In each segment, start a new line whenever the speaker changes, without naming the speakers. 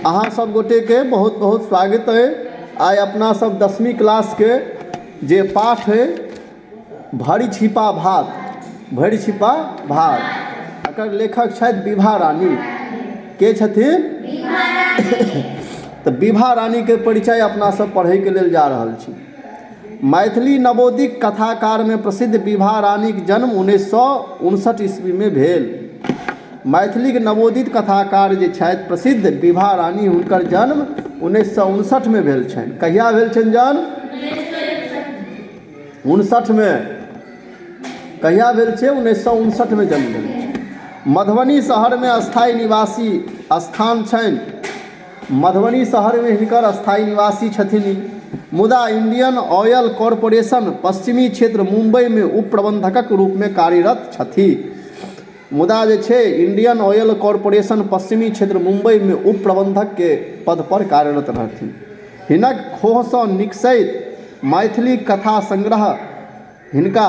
अहाँ सब गोटे के बहुत बहुत स्वागत है। आइ अपना सब 10वीं क्लास के जे पाठ है भरी छिपा भात एकर लेखक छथि विभा रानी। के छथिन? तो विभा रानी के परिचय अपना सब पढ़े के लेल जा रहल छी। मैथिली नवोदित कथाकार में प्रसिद्ध विभा रानी के जन्म 1959 ईस्वी में भेल। मैथिली के नवोदित कथाकार जे छथि प्रसिद्ध विभा रानी, हुनकर जन्म 1959 में भेल छनि। कहिया भेल छनि जन्म? 59 में। कहिया भेल छै? 1959 में जन्म भेल। मधुबनी शहर में अस्थायी निवासी स्थान छनि। मधुबनी शहर में हिनकर अस्थायी निवासी छथिन। मुदा इंडियन ऑयल कॉरपोरेशन पश्चिमी क्षेत्र मुंबई में उप प्रबंधकक रूप में कार्यरत छथि। मुदा जे छै इंडियन ऑयल कॉरपोरेशन पश्चिमी क्षेत्र मुंबई में उप प्रबंधक के पद पर कार्यरत रहथिन। हिनक खोहसँ निकसैत मैथिली कथा संग्रह, हिनका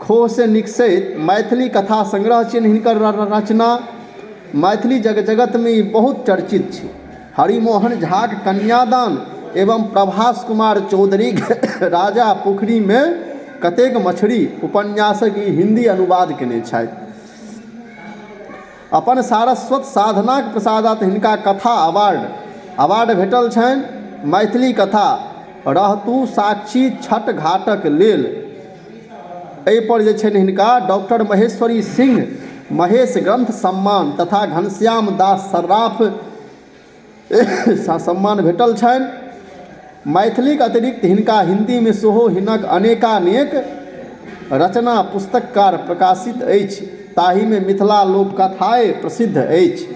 खोह से निकसैत मैथिली कथा संग्रह छियनि हिनकर रचना। मैथिली जगत में ई बहुत चर्चित छै। हरिमोहन झाक कन्यादान एवं प्रभास कुमार चौधरी राजा पोखरी में कतेक मछली उपन्यासक ई हिंदी अनुवाद केने छथि। अपन सारस्वत साधनाक प्रसादत हिनका कथा अवार्ड भेटल छनि। मैथिली कथा रहतु साक्षी छठ घाटक लेल एहि पर जे छनि हिनका डॉक्टर महेश्वरी सिंह महेश ग्रंथ सम्मान तथा घनश्याम दास सर्राफ सम्मान भेटल छनि। मैथिलीक अतिरिक्त हिनका हिंदी में सेहो हिनक अनेकानेक रचना पुस्तककार प्रकाशित अछि। ताहि में मिथिला लोक कथाएँ प्रसिद्ध अछि।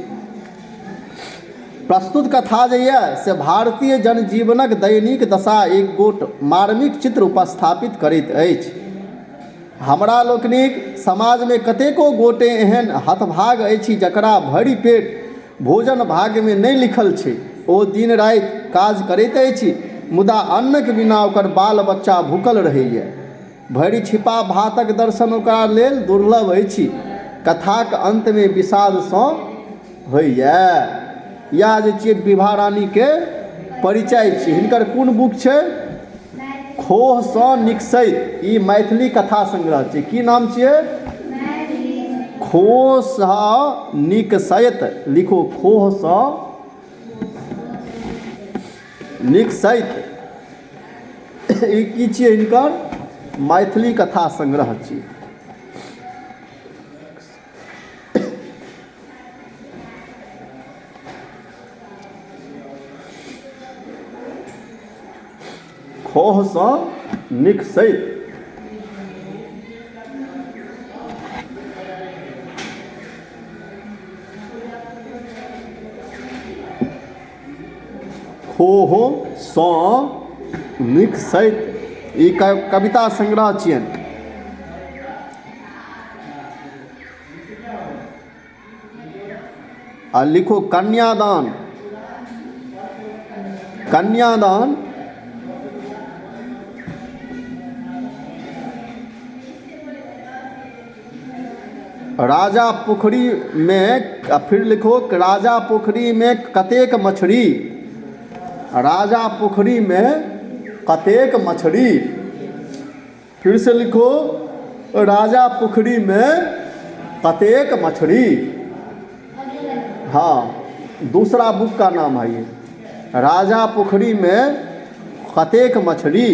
प्रस्तुत कथा जे यऽ से भारतीय जनजीवनक दैनिक दशा एक गोट मार्मिक चित्र उपस्थापित करैत अछि। हमरा लोकनिक समाज में कतेको गोटे एहन हतभाग अछि जकरा भरि पेट भोजन भाग्य में नहीं लिखल छै। ओ दिन राति काज करैत अछि, मुदा अन्नक बिना ओकर बाल बच्चा भूखल रहैए। भरि छिपा भातक दर्शन ओकरा लेल दुर्लभ अछि। कथाक अंत में विषाद सँ होइए। या जे छियै विभा रानी के परिचय छै। हिनकर कोन बुक छै? खोह सँ निकसैत। ई मैथिली कथा संग्रह छै। की नाम छियै? खोह सँ निकसैत। लिखो खोह सँ निकसैत। ई की छियै? हिनकर मैथिली कथा संग्रह छी। खोह सँ निकसैत। खोह सँ निकसैत ई कविता संग्रह छियनि। आ लिखो कन्यादान। कन्यादान राजा पोखरी में, फिर लिखो राजा पोखरी में कतेक मछली। राजा पोखरी में कतेक मछली। फिर से लिखो राजा पोखरी में कतेक मछली। हाँ, दूसरा बुक का नाम है ये, राजा पोखरी में कतेक मछली।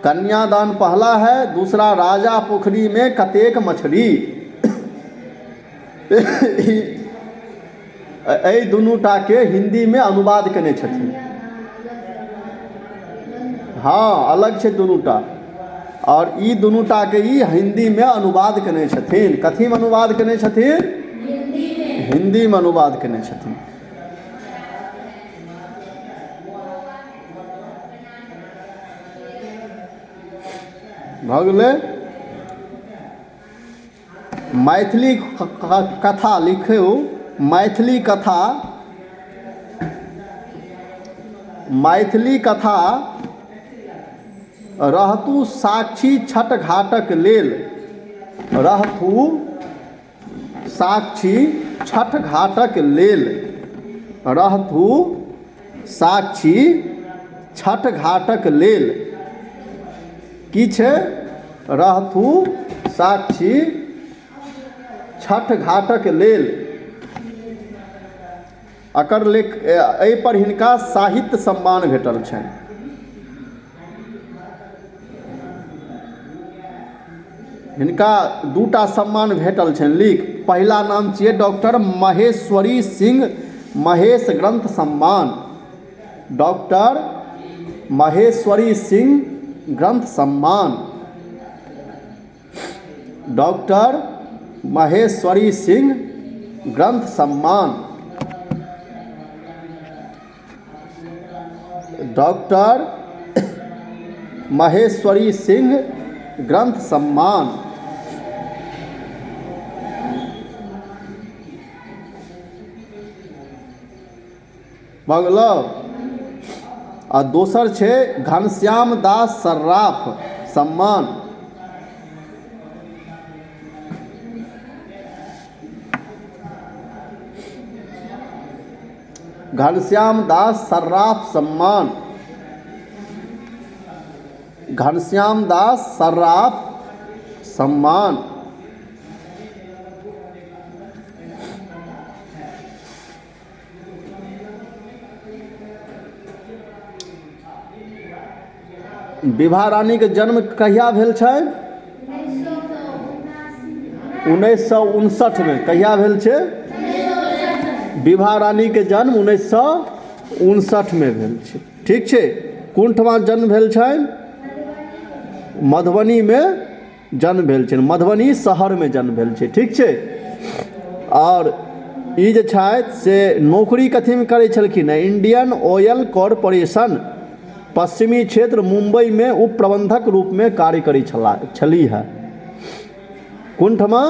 कन्यादान पहला है, दूसरा राजा पोखरी में कतेक मछली। एहि दुनूटा के हिंदी में अनुवाद केने छथिन। हाँ, अलग छै दुनूटा। और ई दुनूटा के ई हिंदी में अनुवाद केने छथिन। कथी में अनुवाद केने छथिन? हिंदी में अनुवाद केने छथिन। भऽ गेलै। मैथिली कथा लिखो। मैथिली कथा रहतु साक्षी छठ घाटक लेल, रहतु साक्षी छठ घाटक लेल, रहतु साक्षी छठ घाटक लेल। की छै? रहतु साक्षी छठ घाटक लेल। एकर एहि पर हिनका साहित्य सम्मान भेटल छनि। हिनका दूटा सम्मान भेटल छनि। लिख, पहिला नाम छियै डॉक्टर महेश्वरी सिंह महेश ग्रंथ सम्मान, डॉक्टर महेश्वरी सिंह ग्रंथ सम्मान, डॉक्टर महेश्वरी सिंह ग्रंथ सम्मान, डॉक्टर महेश्वरी सिंह ग्रंथ सम्मान। भऽ गेलौ। आ दोसर छै घनश्याम दास सर्राफ सम्मान, घनश्याम दास सर्राफ सम्मान, घनश्याम दास सर्राफ सम्मान। विभा रानी के जन्म कहिया भेल छै? 1959 में। कहिया भेल छै? विभा रानी के जन्म 1959 में भेल छै। ठीक छै। कोन ठमा जन्म भेल छनि? मधुबनी में जन्म भेल छनि, मधुबनी शहर में जन्म भेल छै। ठीक छै। और ई जे छथि से नौकरी कथी में करै छलखिन? इंडियन ऑयल कॉरपोरेशन पश्चिमी क्षेत्र मुंबई में उप प्रबंधक रूप में कार्य करी छली है। कोन ठमा?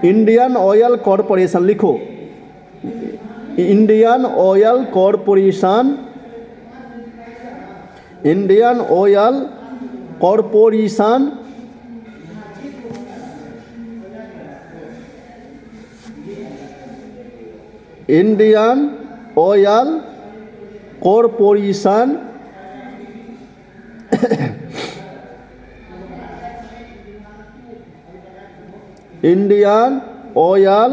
Indian Oil Corporation. लिखो, Indian Oil Corporation, Indian Oil Corporation Indian Oil Corporation Indian Oil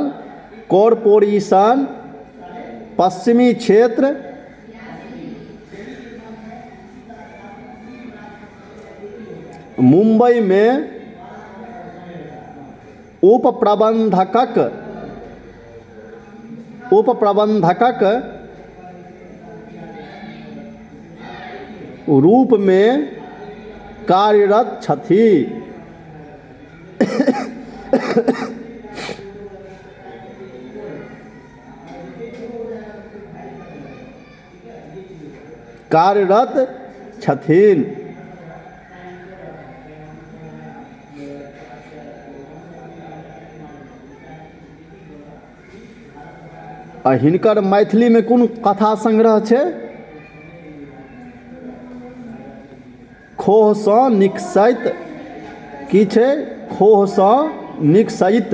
Corporation पश्चिमी क्षेत्र मुंबई में उप प्रबंधक रूप में कार्यरत छथि। कार्यरत छथिन। आ हिनकर मैथिली में कोन कथा संग्रह छै? खोह सँ निकसैत। की छै? खोह सँ निकसैत।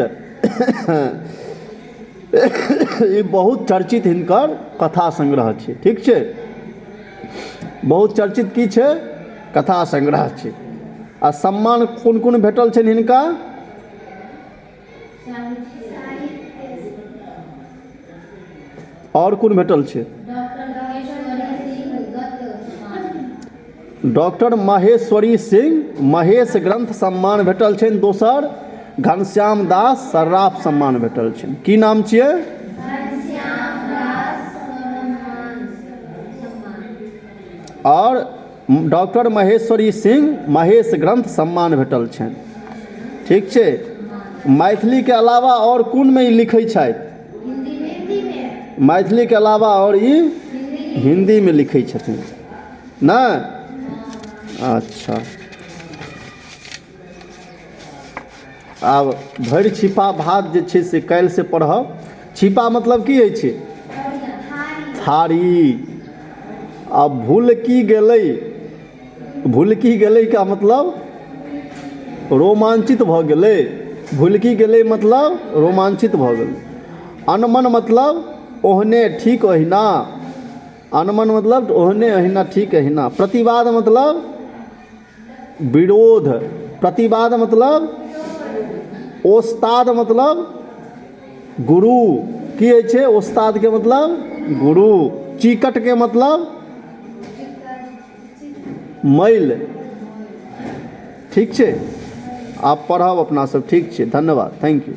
ई बहुत चर्चित हिनकर कथा संग्रह छै। ठीक छै। बहुत चर्चित की छै? कथा संग्रह छै। आ सम्मान कोन कोन भेटल छनि हिनका? और कोन भेटल छै? डॉक्टर महेश्वरी सिंह महेश ग्रंथ सम्मान भेटल छनि। दोसर घनश्याम दास सर्राफ सम्मान भेटल छनि। की नाम छियै? और डॉक्टर महेश्वरी सिंह महेश ग्रंथ सम्मान भेटल छनि। ठीक छै। मैथिली के अलावा और कोन में ई लिखै छथि? मैथिली के अलावा और ई हिंदी में लिखै छथिन ना? अच्छा। आब भरि छिपा भात जे छै से काल्हि से पढ़ब। छिपा मतलब की होइ छै? थारी। अब भूल की गेलै? भुलकी गेलै का मतलब रोमांचित भऽ गेलै, भुलकी गेलै मतलब रोमांचित भऽ गेलै। अनमन मतलब ओहने ठीक ओहिना, अनमन मतलब ओहने अहिना ठीक अहिना। प्रतिवाद मतलब विरोध, प्रतिवाद मतलब ओस्ताद मतलब गुरु, की होइ छै ओस्ताद के मतलब गुरु। चिकट के मतलब मैल। ठीक छै, आप पढ़ब अपना सब। ठीक छै, धन्यवाद, थैंक यू।